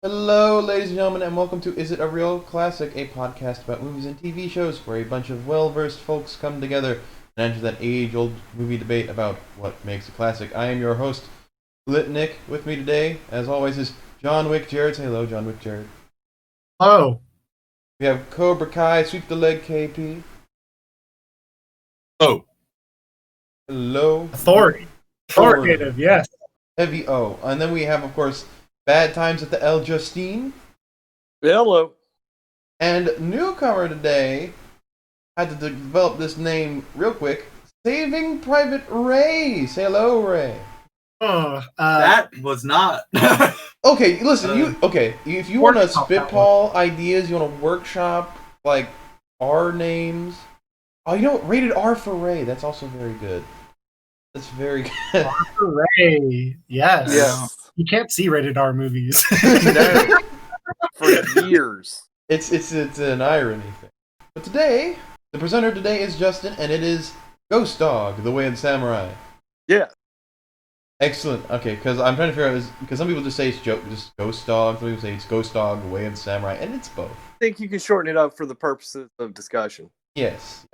Hello, ladies and gentlemen, and welcome to Is It a Real Classic, a podcast about movies and TV shows where a bunch of well-versed folks come together and enter that age-old movie debate about what makes a classic. I am your host, Lit Nick. With me today, as always, is John Wick Jared. Say hello, John Wick Jared. Oh, We have Cobra Kai, Sweep the Leg KP. Oh, Hello. authoritative, yes. Heavy O. And then we have, of course, Bad Times at the El Justine. hello. And newcomer today, had to develop this name real quick, Saving Private Ray. Say hello, Ray. That was not. Okay, listen, if you want to spitball ideas, you want to workshop, like, R names. Oh, you know what? Rated R for Ray. That's also very good. That's very good. Hooray. Yes. Yeah. You can't see rated R movies. No. For years. It's an irony thing. But today, the presenter today is Justin, and it is Ghost Dog, The Way of the Samurai. Yeah. Excellent. Okay, because I'm trying to figure out, because some people just say it's just Ghost Dog, some people say it's Ghost Dog, The Way of the Samurai, and it's both. I think you can shorten it up for the purposes of discussion. Yes.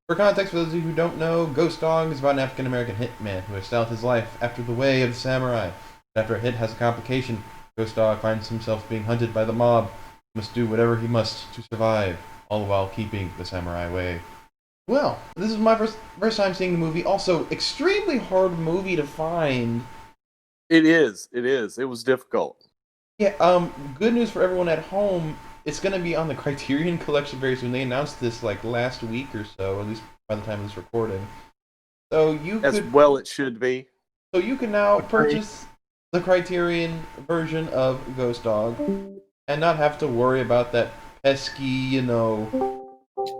For context, for those of you who don't know, Ghost Dog is about an African-American hitman who has styled his life after the way of the samurai. But after a hit has a complication, Ghost Dog finds himself being hunted by the mob. He must do whatever he must to survive, all the while keeping the samurai way. Well, this is my first time seeing the movie. Also, extremely hard movie to find. It is. It was difficult. Yeah, good news for everyone at home. It's going to be on the Criterion Collection very soon. They announced this like last week or so, at least by the time of this recording. So It should be. So you can now purchase the Criterion version of Ghost Dog and not have to worry about that pesky,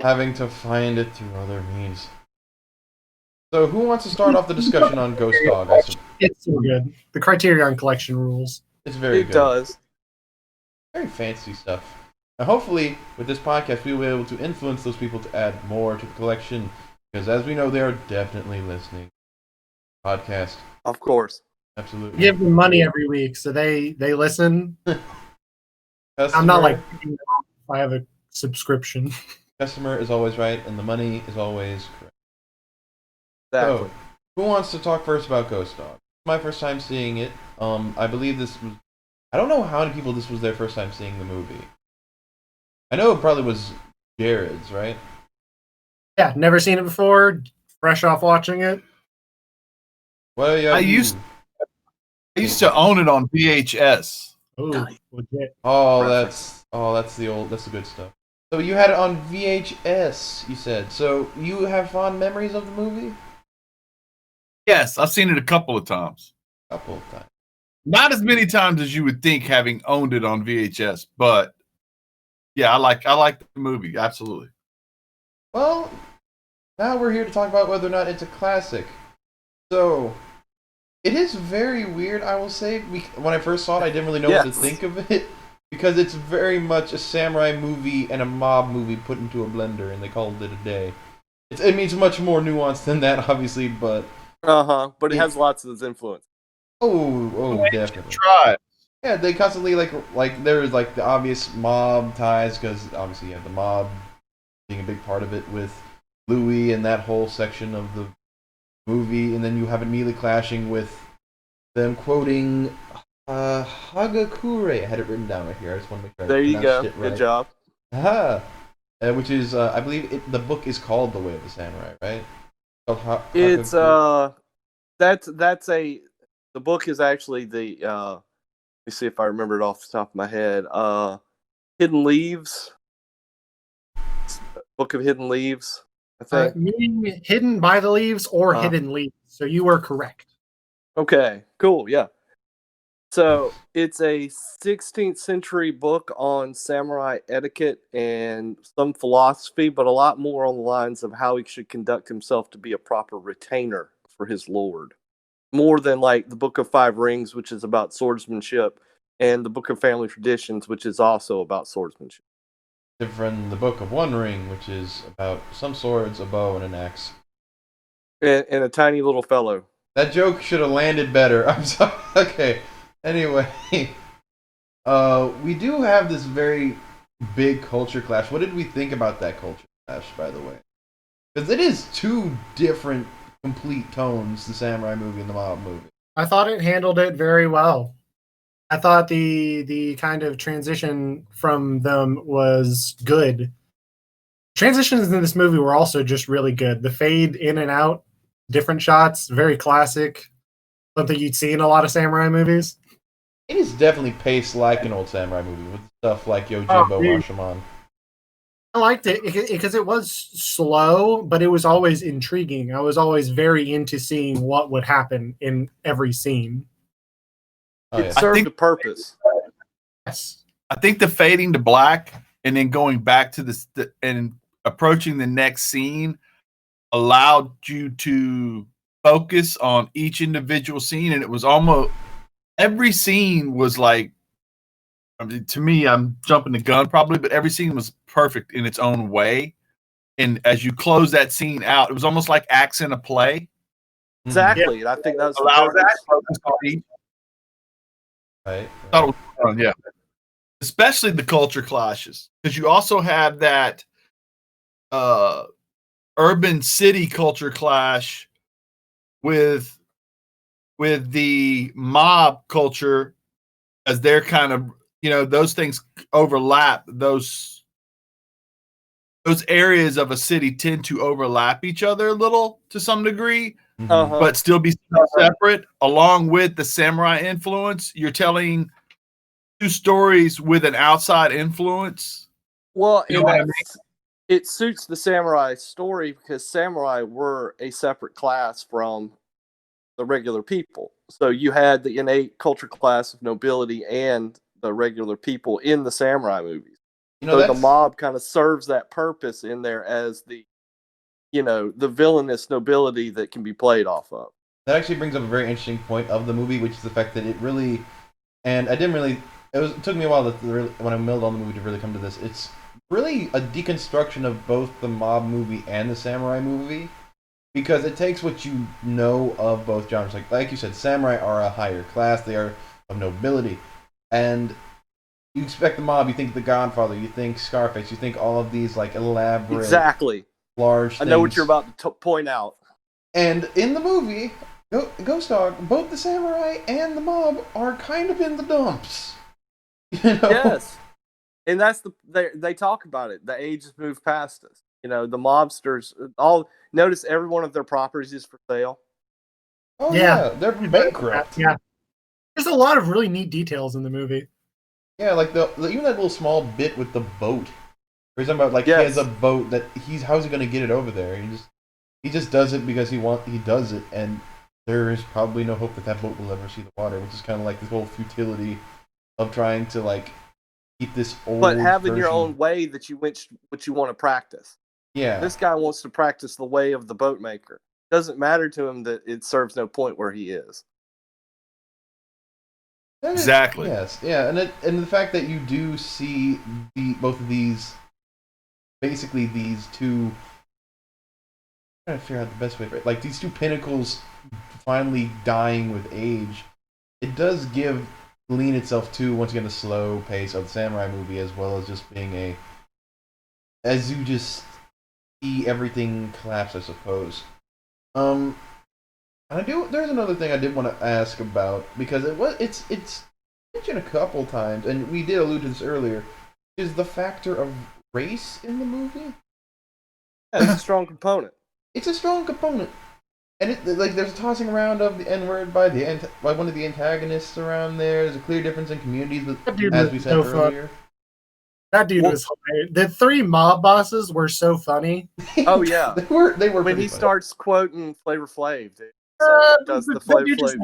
having to find it through other means. So who wants to start off the discussion on Ghost Dog? It's so good. The Criterion Collection rules. It's very good. It does. Very fancy stuff. Now, hopefully, with this podcast, we will be able to influence those people to add more to the collection, because as we know, they are definitely listening. Podcast. Of course. Absolutely. Give them money every week, so they listen. I'm not like I have a subscription. Customer is always right, and the money is always correct. Exactly. So, who wants to talk first about Ghost Dog? My first time seeing it. I believe this was. I don't know how many people this was their first time seeing the movie. I know it probably was Jared's, right? Yeah, never seen it before. Fresh off watching it. Well, yeah. I used to own it on VHS. Ooh, legit. That's the good stuff. So you had it on VHS, you said. So you have fond memories of the movie? Yes, I've seen it a couple of times. A couple of times. Not as many times as you would think, having owned it on VHS, but yeah, I like the movie, absolutely. Well, now we're here to talk about whether or not it's a classic. So, it is very weird, I will say. When I first saw it, I didn't really know what to think of it, because it's very much a samurai movie and a mob movie put into a blender, and they called it a day. It's much more nuanced than that, obviously, but... But it has lots of its influence. Oh, definitely. Try. Yeah, they constantly, like there's, like, the obvious mob ties, because, obviously, you have the mob being a big part of it with Louis and that whole section of the movie, and then you have it immediately clashing with them quoting Hagakure. I had it written down right here. I just want to make sure There I you go. pronounced it right. Good job. Aha! Which is, I believe, the book is called The Way of the Samurai, right? It's the book is actually the let me see if I remember it off the top of my head. Hidden Leaves. Book of Hidden Leaves, I think. Meaning hidden by the leaves or hidden leaves. So you were correct. Okay, cool, yeah. So it's a 16th century book on samurai etiquette and some philosophy, but a lot more on the lines of how he should conduct himself to be a proper retainer for his lord. More than like the Book of Five Rings, which is about swordsmanship, and the Book of Family Traditions, which is also about swordsmanship. From the Book of One Ring, which is about some swords, a bow, and an axe. And a tiny little fellow. That joke should have landed better. I'm sorry. Okay. Anyway. We do have this very big culture clash. What did we think about that culture clash, by the way? Because it is two different, complete tones, the samurai movie and the mob movie. I thought it handled it very well. I thought the kind of transition from them was good. Transitions in this movie were also just really good. The fade in and out, different shots, very classic. Something you'd see in a lot of samurai movies. It is definitely paced like an old samurai movie with stuff like Yojimbo Marshaman. I liked it because it was slow, but it was always intriguing. I was always very into seeing what would happen in every scene. It served a purpose. Yes. I think the fading to black and then going back to and approaching the next scene allowed you to focus on each individual scene, and it was almost every scene was like, I mean, to me, I'm jumping the gun probably, but every scene was perfect in its own way. And as you close that scene out, it was almost like acts in a play. Exactly, and I think that was Allows that focus on each. Right. Thought it was fun, yeah. Especially the culture clashes, because you also have that urban city culture clash with the mob culture, as they're kind of, those things overlap. Those areas of a city tend to overlap each other a little to some degree, but still be separate. Along with the samurai influence, you're telling two stories with an outside influence. Well, it suits the samurai story because samurai were a separate class from the regular people. So you had the innate culture class of nobility and the regular people in the samurai movies. So the mob kind of serves that purpose in there as the villainous nobility that can be played off of. That actually brings up a very interesting point of the movie, which is the fact that it really, and I didn't really, it took me a while when I milled on the movie to really come to this. It's really a deconstruction of both the mob movie and the samurai movie, because it takes what you know of both genres. Like you said, samurai are a higher class, they are of nobility, and you expect the mob, you think The Godfather, you think Scarface, you think all of these like elaborate, exactly, large things. I know what you're about to point out. And in the movie, Ghost Dog, both the samurai and the mob are kind of in the dumps. Yes, and that's they talk about it. The age has moved past us. The mobsters notice every one of their properties is for sale. Oh yeah, they're bankrupt. Yeah, there's a lot of really neat details in the movie. Yeah, like even that little small bit with the boat. For example, he has a boat that how's he gonna get it over there? He just does it because he does it, and there is probably no hope that boat will ever see the water, which is kind of like this whole futility of trying to keep this old. But having your own way that you want to practice. Yeah. This guy wants to practice the way of the boat maker. It doesn't matter to him that it serves no point where he is. Exactly. Yes, yeah, and the fact that you do see both of these, basically these two. I'm trying to figure out the best way for it. These two pinnacles finally dying with age. It does lean itself to, once again, the slow pace of the samurai movie, as well as just being as you just see everything collapse, I suppose. There's another thing I did want to ask about, because it's mentioned a couple times, and we did allude to this earlier, is the factor of race in the movie. Yeah, it's a strong component. It's a strong component, and there's a tossing around of the N-word by one of the antagonists around there. There's a clear difference in communities, as we said earlier. That dude was hilarious. The three mob bosses were so funny. Oh yeah, they were. When he starts quoting Flavor Flav, dude. Does the Flavor Flav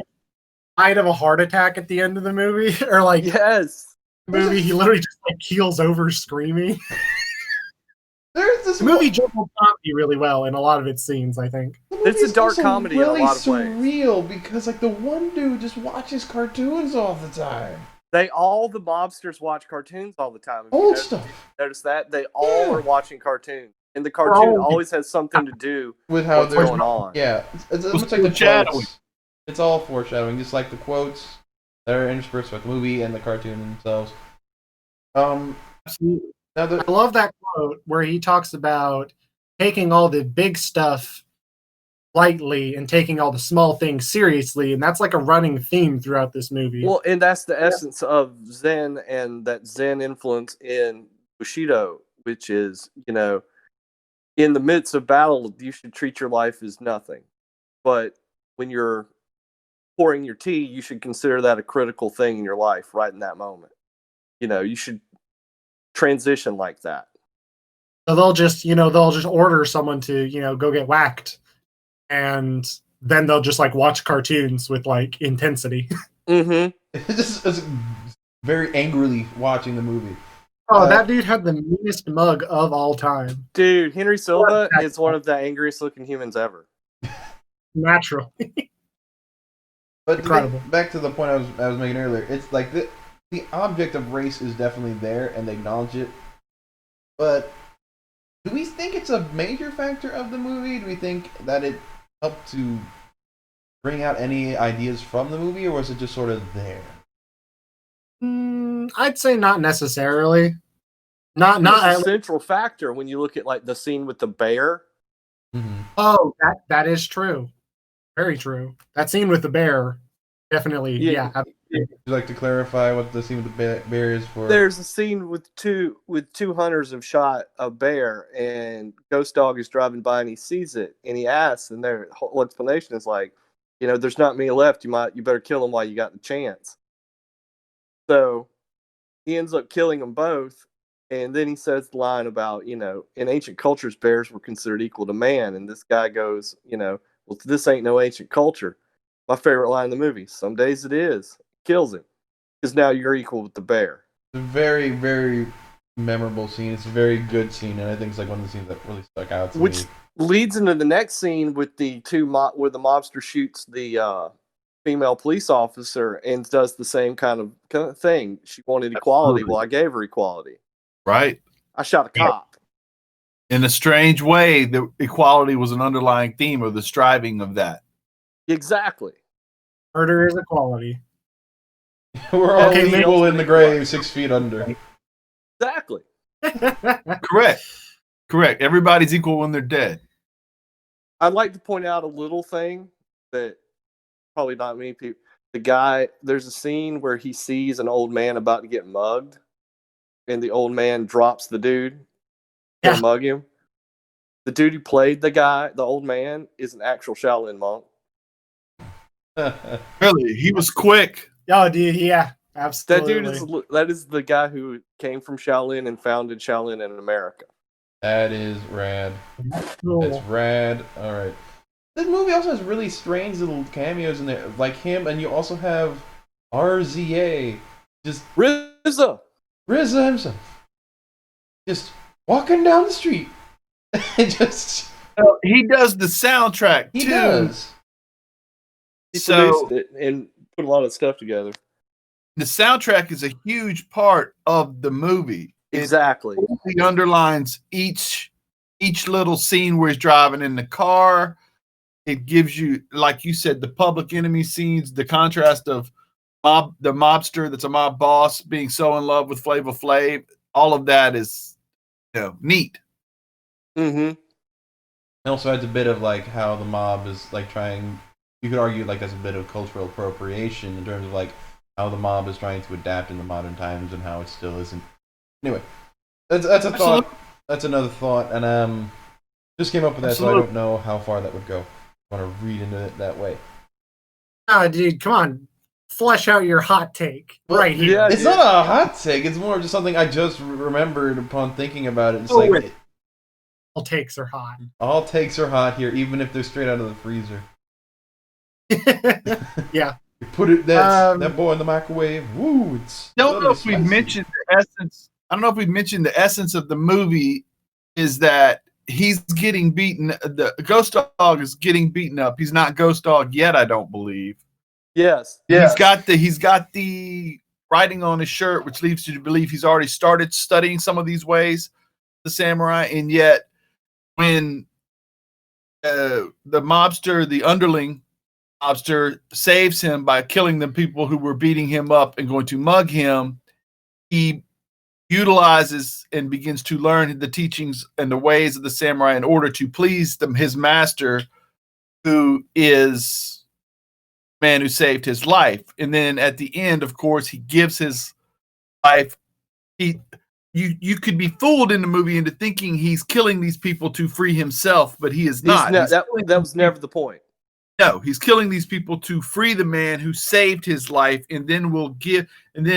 died of a heart attack at the end of the movie, or yes, the movie he literally just keels over screaming. There's this movie juggled comedy really well in a lot of its scenes, I think. It's a dark comedy really in a lot of ways. Surreal, because the one dude just watches cartoons all the time. The mobsters watch cartoons all the time. Old stuff. Notice that they all are watching cartoons, and the cartoon always has something to do with how what's going on. Yeah, it's much like the quotes. It's all foreshadowing, just like the quotes that are interspersed with the movie and the cartoon themselves. Absolutely. Now I love that quote where he talks about taking all the big stuff lightly and taking all the small things seriously, and that's like a running theme throughout this movie. Well, and that's the essence of Zen and that Zen influence in Bushido, which is, in the midst of battle, you should treat your life as nothing. But when you're pouring your tea, you should consider that a critical thing in your life right in that moment. You should transition like that. So they'll just order someone to, go get whacked, and then they'll just like watch cartoons with like intensity. Mm-hmm. it's very angrily watching the movie. Oh, that dude had the meanest mug of all time. Dude, Henry Silva is one of the angriest looking humans ever. Natural. But Incredible. Back to the point I was making earlier, it's like the object of race is definitely there, and they acknowledge it. But do we think it's a major factor of the movie? Do we think that it helped to bring out any ideas from the movie, or was it just sort of there? I'd say not necessarily. Not a central factor when you look at like the scene with the bear. Mm-hmm. Oh, that is true. Very true. That scene with the bear, definitely. Yeah. Would you like to clarify what the scene with the bear is for? There's a scene with two hunters have shot a bear, and Ghost Dog is driving by and he sees it, and he asks, and their whole explanation is like, there's not many left. You better kill them while you got the chance. So he ends up killing them both, and then he says the line about, in ancient cultures, bears were considered equal to man, and this guy goes, well, this ain't no ancient culture. My favorite line in the movie, some days it is. Kills him. Because now you're equal with the bear. It's a very, very memorable scene. It's a very good scene, and I think it's like one of the scenes that really stuck out to me. Which leads into the next scene with the where the mobster shoots the female police officer and does the same kind of thing. She wanted equality. Well, I gave her equality. Right. I shot a cop. In a strange way, the equality was an underlying theme of the striving of that. Exactly. Murder is equality. We're all equal in the grave, 6 feet under. Exactly. Correct. Everybody's equal when they're dead. I'd like to point out a little thing that probably not many people. There's a scene where he sees an old man about to get mugged, and the old man drops the dude to mug him. The dude who played the old man, is an actual Shaolin monk. Really? He was quick. Oh, dude, yeah, absolutely. That is the guy who came from Shaolin and founded Shaolin in America. That is rad. Cool. That's rad. All right. This movie also has really strange little cameos in there, like him, and you also have RZA, just RZA himself, just walking down the street. He does the soundtrack too. He does. He produced it and put a lot of stuff together. The soundtrack is a huge part of the movie. Exactly. It underlines each little scene where he's driving in the car. It gives you, like you said, the public enemy scenes, the contrast of the mobster that's a mob boss being so in love with Flavor Flav. All of that is, neat. Mm-hmm. It also adds a bit of like how the mob is like trying. You could argue like that's a bit of cultural appropriation in terms of like how the mob is trying to adapt in the modern times and how it still isn't. Anyway, that's a thought. That's another thought, and just came up with that, so I don't know how far that would go. I want to read into it that way. Oh, dude, come on, flesh out your hot take right here. Yeah, it's not a hot take. It's more just something I just remembered upon thinking about it. It's all takes are hot. All takes are hot here, even if they're straight out of the freezer. Yeah. You put that boy in the microwave. Woo! It's. I don't know if we've mentioned the essence. I don't know if we've mentioned the essence of the movie is that he's getting beaten. The Ghost Dog is getting beaten up. He's not Ghost Dog yet, I don't believe. Yes. He's got the writing on his shirt, which leads you to believe he's already started studying some of these ways, the samurai, and yet when the mobster, the underling, Lobster saves him by killing the people who were beating him up and going to mug him. He utilizes and begins to learn the teachings and the ways of the samurai in order to please his master, who is the man who saved his life. And then at the end, of course, he gives his life. You could be fooled in the movie into thinking he's killing these people to free himself, but he is not. That was never the point. No, he's killing these people to free the man who saved his life, and then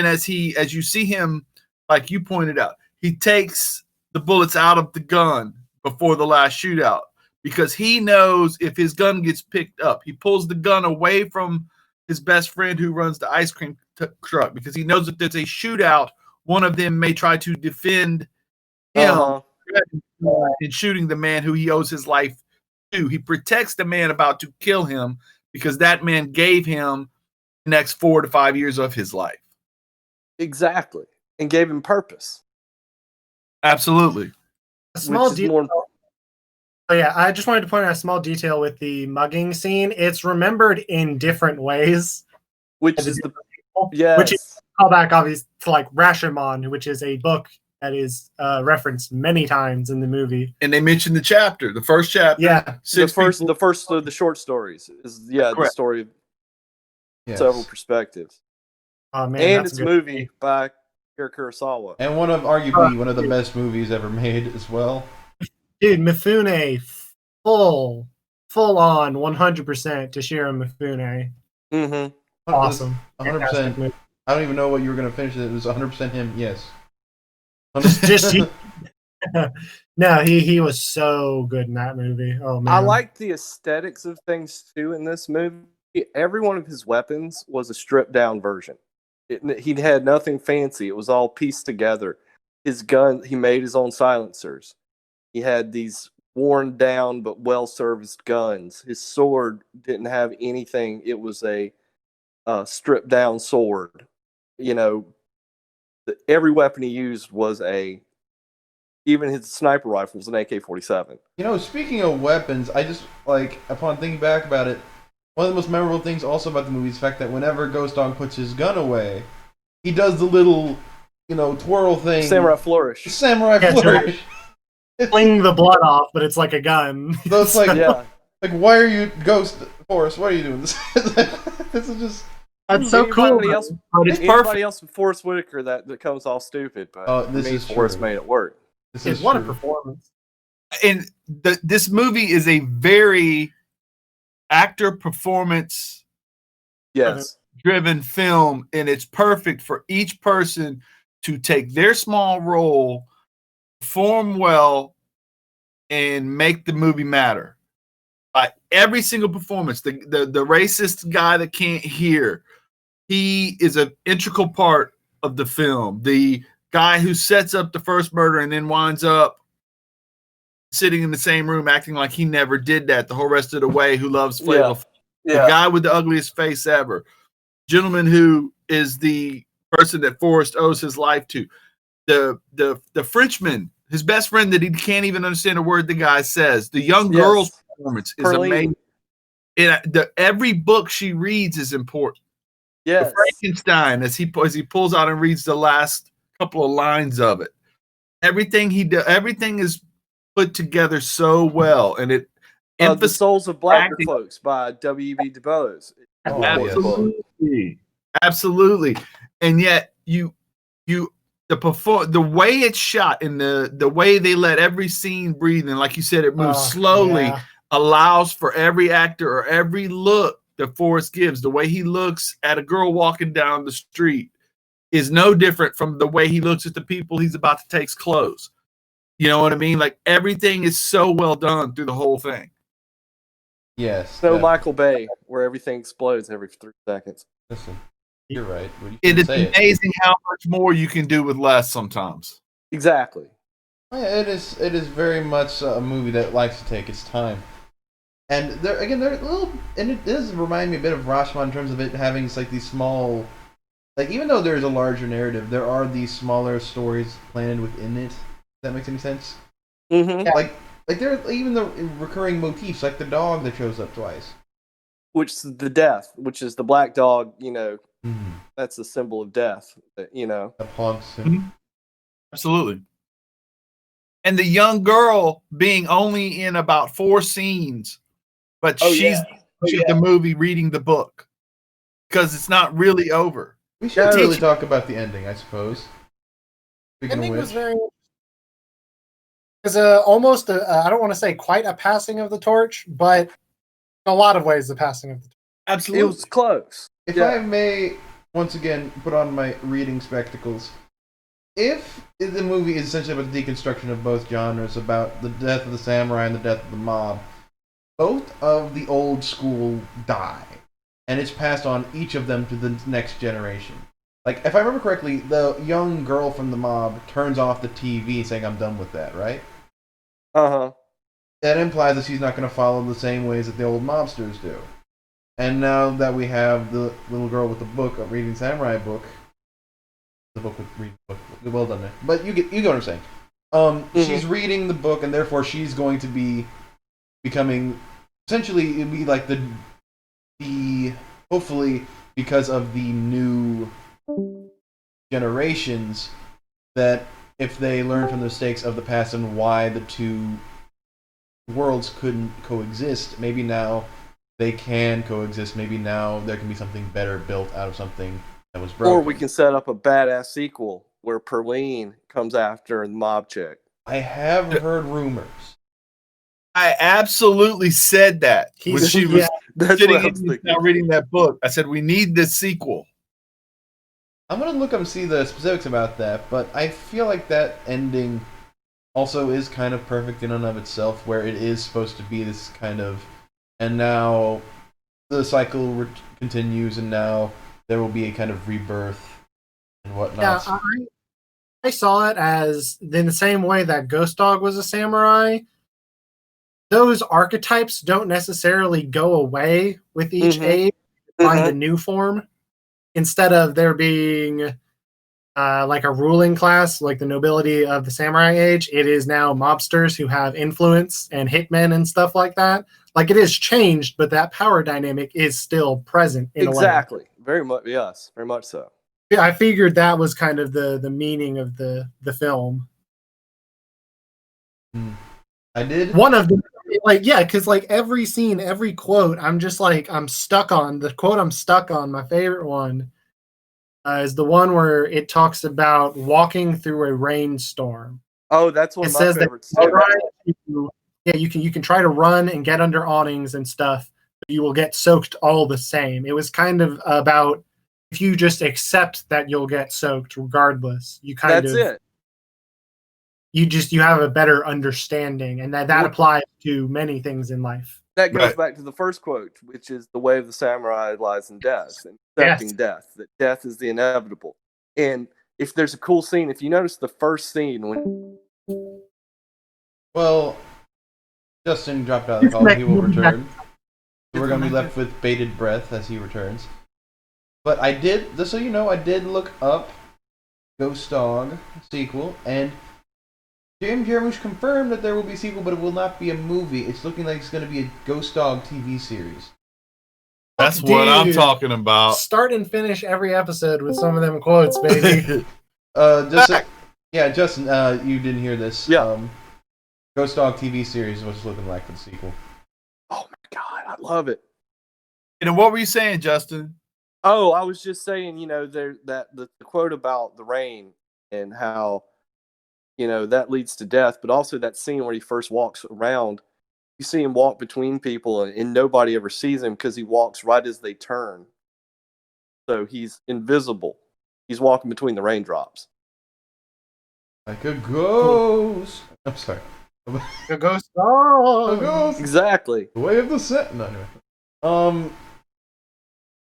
as you see him, like you pointed out, he takes the bullets out of the gun before the last shootout because he knows if his gun gets picked up, he pulls the gun away from his best friend who runs the ice cream truck because he knows if there's a shootout, one of them may try to defend him in shooting the man who he owes his life to. He protects the man about to kill him because that man gave him the next 4 to 5 years of his life. Exactly. And gave him purpose. Absolutely. A small detail. Oh, yeah, I just wanted to point out a small detail with the mugging scene. It's remembered in different ways. Which is the which is a callback, obviously, to like Rashomon, which is a book that is referenced many times in the movie. And they mentioned the first chapter. Yeah, the first of the short stories is the story of several perspectives. Oh man, and it's a movie by Akira Kurosawa, and arguably one of the best movies ever made as well. Dude, Mifune, full on 100% Toshiro Mifune. Mm-hmm. Awesome, 100%. I don't even know what you were going to finish it. It was 100% him. Yes. No, he was so good in that movie. Oh man, I like the aesthetics of things too in this movie. Every one of his weapons was a stripped down version. He had nothing fancy. It was all pieced together. His gun, he made his own silencers. He had these worn down but well serviced guns. His sword didn't have anything. It was a stripped down sword. You know, every weapon he used was even his sniper rifle was an AK-47. You know, speaking of weapons, I just, upon thinking back about it, one of the most memorable things also about the movie is the fact that whenever Ghost Dog puts his gun away, he does the little, twirl thing. Samurai flourish. Flourish. Fling the blood off, but it's like a gun. So it's like, why are you, Ghost Forrest, why are you doing this? This is just... That's so cool. Anybody else with Forrest Whitaker that comes off stupid, but Forrest made it work. What a performance. And this movie is a very actor performance driven film, and it's perfect for each person to take their small role, perform well, and make the movie matter. Every single performance, the racist guy that can't hear, he is an integral part of the film. The guy who sets up the first murder and then winds up sitting in the same room acting like he never did that the whole rest of the way, who loves Flavor Flav. The guy with the ugliest face ever. Gentleman who is the person that Forrest owes his life to. The Frenchman, his best friend that he can't even understand a word the guy says. The young girl's performance is amazing. Every book she reads is important. Yes. Frankenstein, as he pulls out and reads the last couple of lines of it. Everything is put together so well, and it. The Souls of Black Cloaks by W.B. Du Bois. Absolutely, and yet the way it's shot and the way they let every scene breathe, and like you said, it moves slowly, allows for every actor or every look that Forrest gives. The way he looks at a girl walking down the street is no different from the way he looks at the people he's about to take's clothes. You know what I mean? Like, everything is so well done through the whole thing. Yes. So Michael Bay, where everything explodes every 3 seconds. Listen, you're right. It is amazing how much more you can do with less sometimes. Exactly. Yeah, it is very much a movie that likes to take its time. And they're a little, and it does remind me a bit of Rashomon in terms of it having these small, even though there's a larger narrative, there are these smaller stories planted within it. If that makes any sense? Mm-hmm. Like there are even the recurring motifs, like the dog that shows up twice. which is the death, which is the black dog. Mhm. That's the symbol of death. That haunts him. Absolutely. And the young girl being only in about 4 scenes, but she's the movie reading the book because it's not really over. We should really talk about the ending, I suppose. Ending was very because almost I don't want to say quite a passing of the torch, but in a lot of ways the passing of the torch. Absolutely, it was close. If I may once again put on my reading spectacles, if the movie is essentially about the deconstruction of both genres, about the death of the samurai and the death of the mob, both of the old school die, and it's passed on each of them to the next generation. Like, if I remember correctly, the young girl from the mob turns off the TV saying, "I'm done with that," right? Uh-huh. That implies that she's not going to follow the same ways that the old mobsters do. And now that we have the little girl with the book, a reading samurai book, the book with reading book, well done there. But you get what I'm saying. She's reading the book, and therefore she's going to be becoming, essentially, it'd be like the hopefully because of the new generations, that if they learn from the mistakes of the past and why the two worlds couldn't coexist, maybe now they can coexist. Maybe now there can be something better built out of something that was broken. Or we can set up a badass sequel where Perlene comes after the mob chick. I have heard rumors. I absolutely said that when she was sitting in now reading that book. I said we need this sequel. I'm gonna look up and see the specifics about that, but I feel like that ending also is kind of perfect in and of itself, where it is supposed to be this kind of, and now the cycle continues, and now there will be a kind of rebirth and whatnot. Yeah, I saw it as in the same way that Ghost Dog was a samurai. Those archetypes don't necessarily go away with each age. Find a new form. Instead of there being like a ruling class, like the nobility of the samurai age, it is now mobsters who have influence and hitmen and stuff like that. Like, it is changed, but that power dynamic is still present in a way. Exactly. Very much, yes. Very much so. Yeah, I figured that was kind of the meaning of the film. I did? One of them, like, yeah, because like every scene, every quote, I'm just like, I'm stuck on. The quote I'm stuck on, my favorite one, is the one where it talks about walking through a rainstorm. Oh, that's one of my favorites too. You can try to run and get under awnings and stuff, but you will get soaked all the same. It was kind of about, if you just accept that you'll get soaked regardless, you kind That's of it. You have a better understanding, and that applies to many things in life. That goes back to the first quote, which is the way of the samurai lies in death, and accepting death, that death is the inevitable. And if there's a cool scene, if you notice the first scene when... Well, Justin dropped out of the call. He will return. So we're going to be left with bated breath as he returns. But I did, just so you know, I did look up Ghost Dog sequel, and Jim Jarmusch confirmed that there will be a sequel, but it will not be a movie. It's looking like it's going to be a Ghost Dog TV series. That's what I'm talking about. Start and finish every episode with some of them quotes, baby. Justin, you didn't hear this. Yeah. Ghost Dog TV series is what it's looking like for the sequel. Oh my god, I love it. And what were you saying, Justin? Oh, I was just saying, the quote about the rain and how, that leads to death, but also that scene where he first walks around, you see him walk between people and nobody ever sees him because he walks right as they turn. So he's invisible. He's walking between the raindrops. Like a ghost. I'm sorry. A ghost dog. A ghost. Exactly. The way of the set. No, anyway.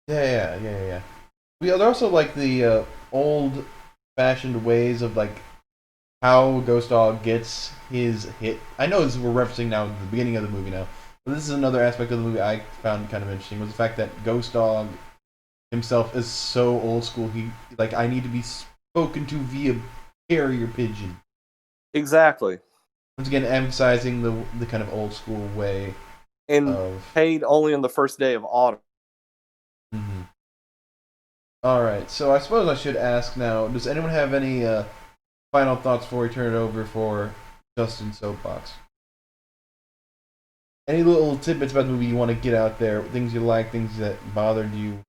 Yeah. There's also like the old-fashioned ways of like how Ghost Dog gets his hit. I know this we're referencing now at the beginning of the movie now, but this is another aspect of the movie I found kind of interesting, was the fact that Ghost Dog himself is so old school. I need to be spoken to via carrier pigeon. Exactly. Once again, emphasizing the kind of old school way and of. paid only on the first day of autumn. Mhm. All right, so I suppose I should ask now. Does anyone have any final thoughts before we turn it over for Justin's soapbox? Any little tidbits about the movie you want to get out there? Things you like, things that bothered you,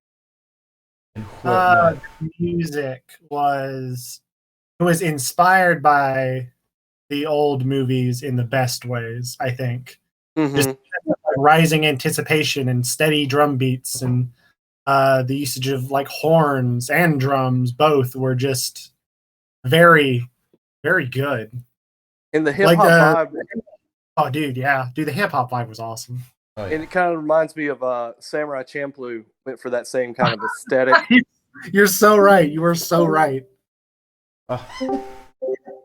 and whatnot. The music was inspired by the old movies in the best ways, I think. Just rising anticipation and steady drum beats, and the usage of like horns and drums both were just very, very good. And the hip Like hop vibe, oh, dude, yeah, dude, the hip hop vibe was awesome. Oh, yeah. and it kind of reminds me of Samurai Champloo went for that same kind of aesthetic. You're so right. You are so right. Uh,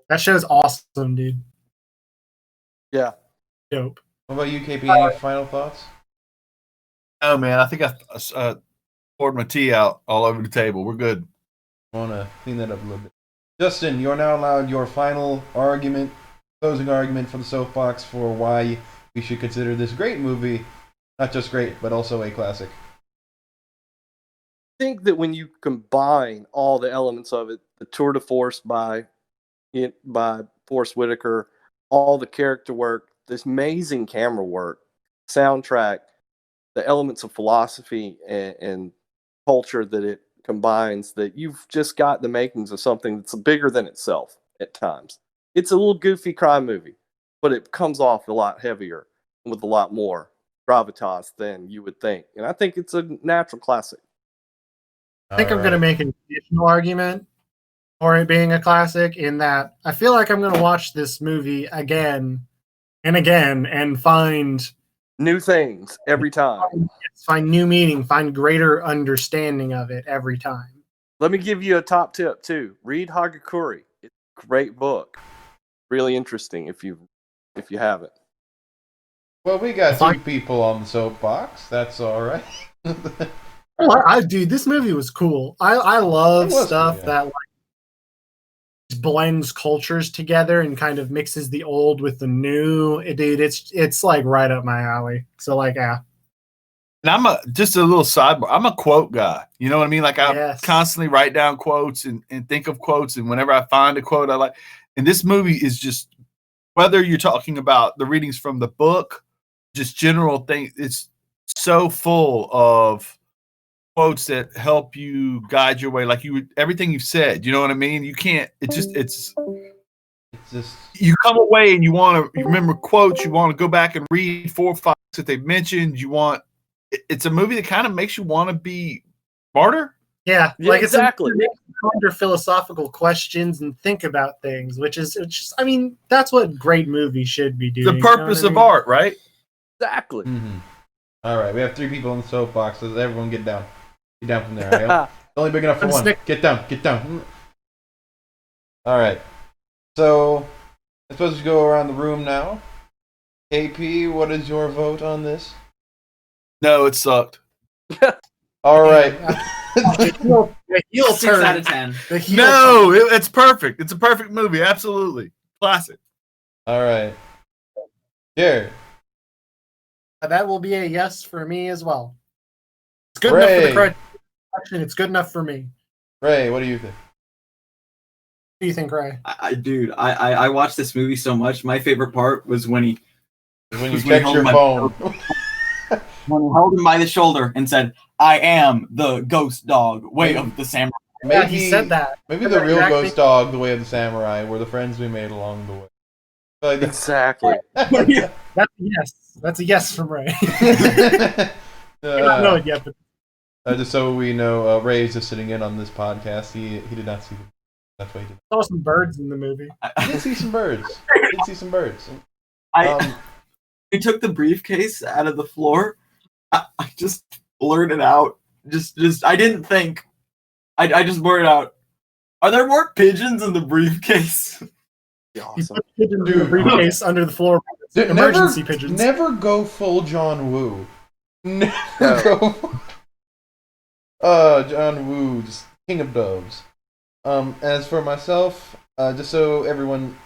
That show's awesome, dude. Yeah. Dope. what about you, KP? Any final thoughts? Oh man, I think I poured my tea out all over the table. We're good. I want to clean that up a little bit. Justin, you are now allowed your final argument, closing argument for the soapbox for why we should consider this great movie, not just great, but also a classic. I think that when you combine all the elements of it, the tour de force by Forrest Whitaker, all the character work, this amazing camera work, soundtrack, the elements of philosophy and culture that it combines, that you've just got the makings of something that's bigger than itself at times. It's a little goofy crime movie, but it comes off a lot heavier with a lot more gravitas than you would think. And I think it's a natural classic. I think I'm going to make an additional argument for it being a classic in that I feel like I'm going to watch this movie again and again and find new things every time. Find new meaning, find greater understanding of it every time. Let me give you a top tip too. Read Hagakure. It's a great book. Really interesting if you haven't. Well, we got two people on the soapbox. That's all right. Dude, this movie was cool. I love stuff that like blends cultures together and kind of mixes the old with the new. Dude, it's like right up my alley. So like, yeah. And just a little sidebar. I'm a quote guy. You know what I mean? Like I constantly write down quotes and think of quotes. And whenever I find a quote I like, and this movie is just, whether you're talking about the readings from the book, just general things, it's so full of quotes that help you guide your way. Like everything you've said, you know what I mean? You can't, it's just, you come away and you remember quotes. You want to go back and read 4 or 5 that they've mentioned. It's a movie that kind of makes you want to be smarter. Yeah, like exactly. It's ponder philosophical questions and think about things, which is just, I mean, that's what great movies should be doing. The purpose of art, right? Exactly. Mm-hmm. All right, we have 3 people in the soapbox. So everyone get down. Get down from there. Right? It's only big enough for one. Get down. Get down. All right. So I suppose we go around the room now. KP, what is your vote on this? No, it sucked. All right. The heel 6 turn. out of 10. No, it's perfect. It's a perfect movie. Absolutely. Classic. All right. Jared. That will be a yes for me as well. It's good enough for the correct action. It's good enough for me. Ray, what do you think? What do you think, Ray? I watched this movie so much. My favorite part was when you checked your phone. When he held him by the shoulder and said, "I am the ghost dog, way of the samurai." Maybe he said that. Maybe the real ghost dog, the way of the samurai, were the friends we made along the way. Like exactly. That's a yes. That's a yes from Ray. I don't know it yet, but just so we know, Ray is just sitting in on this podcast. He did not see them. That's why he did. I saw some birds in the movie. He did see some birds. He took the briefcase out of the floor. I just blurted out. Just I didn't think. I just blurted out. Are there more pigeons in the briefcase? Awesome. He put pigeons in the briefcase under the floor. Dude, emergency pigeons. Never go full John Woo. Never go. John Woo, just king of doves. As for myself, just so everyone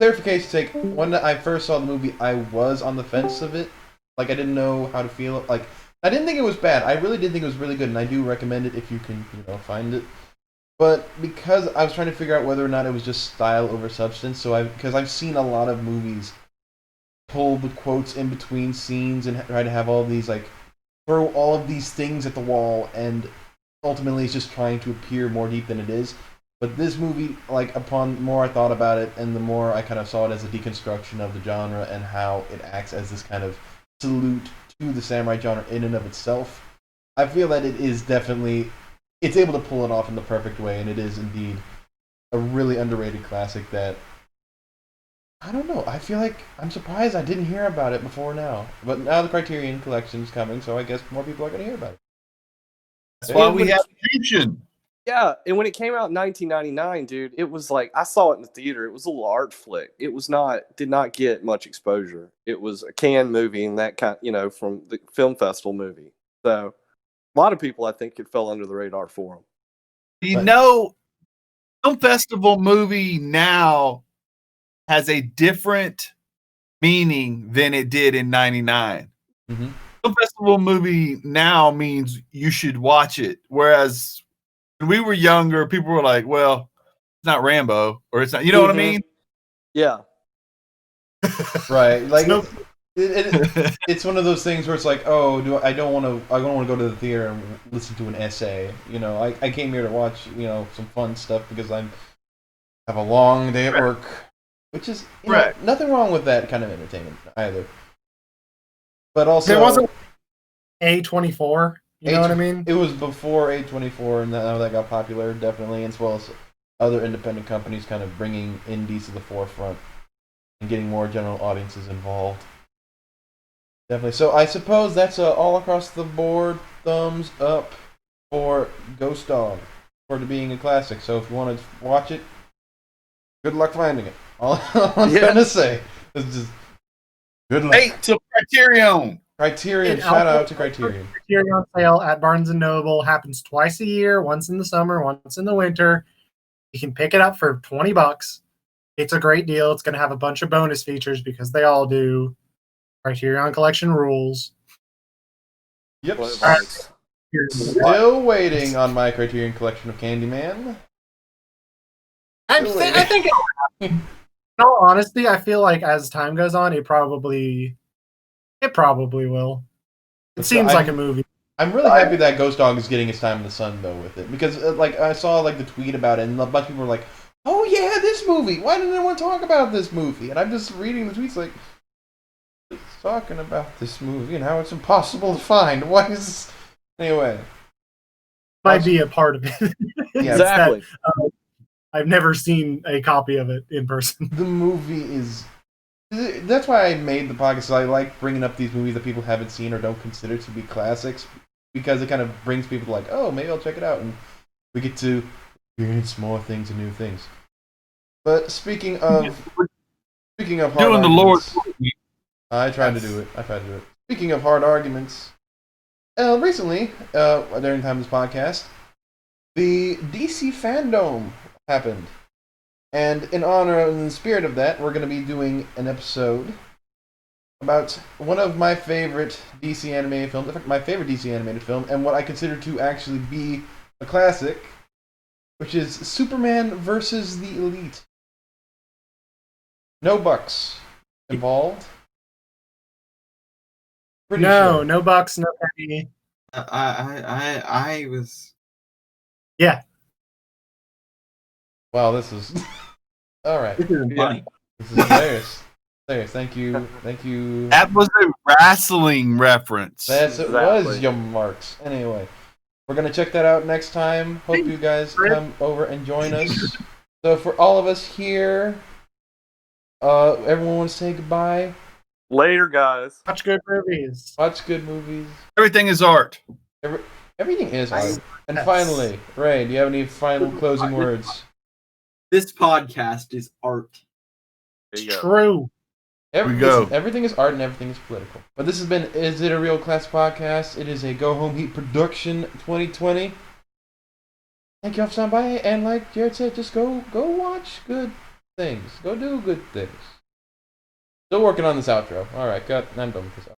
clarification sake, when I first saw the movie, I was on the fence of it. Like, I didn't know how to feel. Like, I didn't think it was bad. I really did think it was really good, and I do recommend it if you can, find it. But because I was trying to figure out whether or not it was just style over substance, because I've seen a lot of movies pull the quotes in between scenes and try to have all these, like, throw all of these things at the wall, and ultimately it's just trying to appear more deep than it is. But this movie, like, upon more I thought about it, and the more I kind of saw it as a deconstruction of the genre and how it acts as this kind of salute to the samurai genre in and of itself, I feel that it is definitely, it's able to pull it off in the perfect way, and it is indeed a really underrated classic that, I don't know, I feel like I'm surprised I didn't hear about it before now. But now the Criterion Collection's coming, so I guess more people are going to hear about it. That's why we have Fusion. Yeah, and when it came out in 1999, dude, it was like, I saw it in the theater. It was a little art flick. It was did not get much exposure. It was a Cannes movie and that kind, from the film festival movie. So a lot of people, I think, it fell under the radar for them. Film festival movie now has a different meaning than it did in 99. Mm-hmm. Film festival movie now means you should watch it. Whereas when we were younger, people were like, well, it's not Rambo, or it's not, you know what I mean? Yeah. Right. Like, it's one of those things where it's like, oh, I don't want to go to the theater and listen to an essay. I came here to watch, some fun stuff because I have a long day at work, which is nothing wrong with that kind of entertainment either. But also, there wasn't A24. You know what I mean? It was before A24, and now that got popular, definitely, as well as other independent companies kind of bringing indies to the forefront and getting more general audiences involved. Definitely. So I suppose that's all across the board thumbs up for Ghost Dog for it being a classic. So if you want to watch it, good luck finding it. All I'm trying to say is just good luck. Hey, to Criterion. Shout out to Criterion. Criterion sale at Barnes & Noble happens twice a year, once in the summer, once in the winter. You can pick it up for $20. It's a great deal. It's going to have a bunch of bonus features because they all do. Criterion Collection rules. Yep. Still waiting on my Criterion Collection of Candyman. I think in all honesty, I feel like as time goes on, it probably will. It seems like a movie. I'm really happy that Ghost Dog is getting its time in the sun though with it, because I saw the tweet about it, and a bunch of people were like, "Oh yeah, this movie! Why didn't anyone talk about this movie?" And I'm just reading the tweets like, "It's talking about this movie and how it's impossible to find. Why is this?" Anyway, might be a part of it. Yeah, exactly. I've never seen a copy of it in person. The movie is. That's why I made the podcast. So I like bringing up these movies that people haven't seen or don't consider to be classics, because it kind of brings people to like, oh, maybe I'll check it out, and we get to experience more things and new things. But speaking of hard doing the Lord, I tried to do it. Speaking of hard arguments, recently, during the time of this podcast, the DC Fandom happened. And in honor and in the spirit of that, we're going to be doing an episode about one of my favorite DC animated films, in fact, my favorite DC animated film, and what I consider to actually be a classic, which is Superman versus the Elite. No bucks involved. No bucks, no penny. I was. Yeah. Wow, this is all right. This isn't funny. This is hilarious. Thank you. That was a wrestling reference. It was, your marks. Anyway, we're gonna check that out next time. Hope you guys come over and join us. So for all of us here, everyone want to say goodbye. Later, guys. Watch good movies. Everything is art. Everything is art. And finally, Ray, do you have any final closing words? This podcast is art. True. Everything is art and everything is political. But this has been Is It a Real Class Podcast? It is a Go Home Heat production 2020. Thank you all for stopping by, and like Jared said, just go watch good things. Go do good things. Still working on this outro. All right, got. I'm done with this.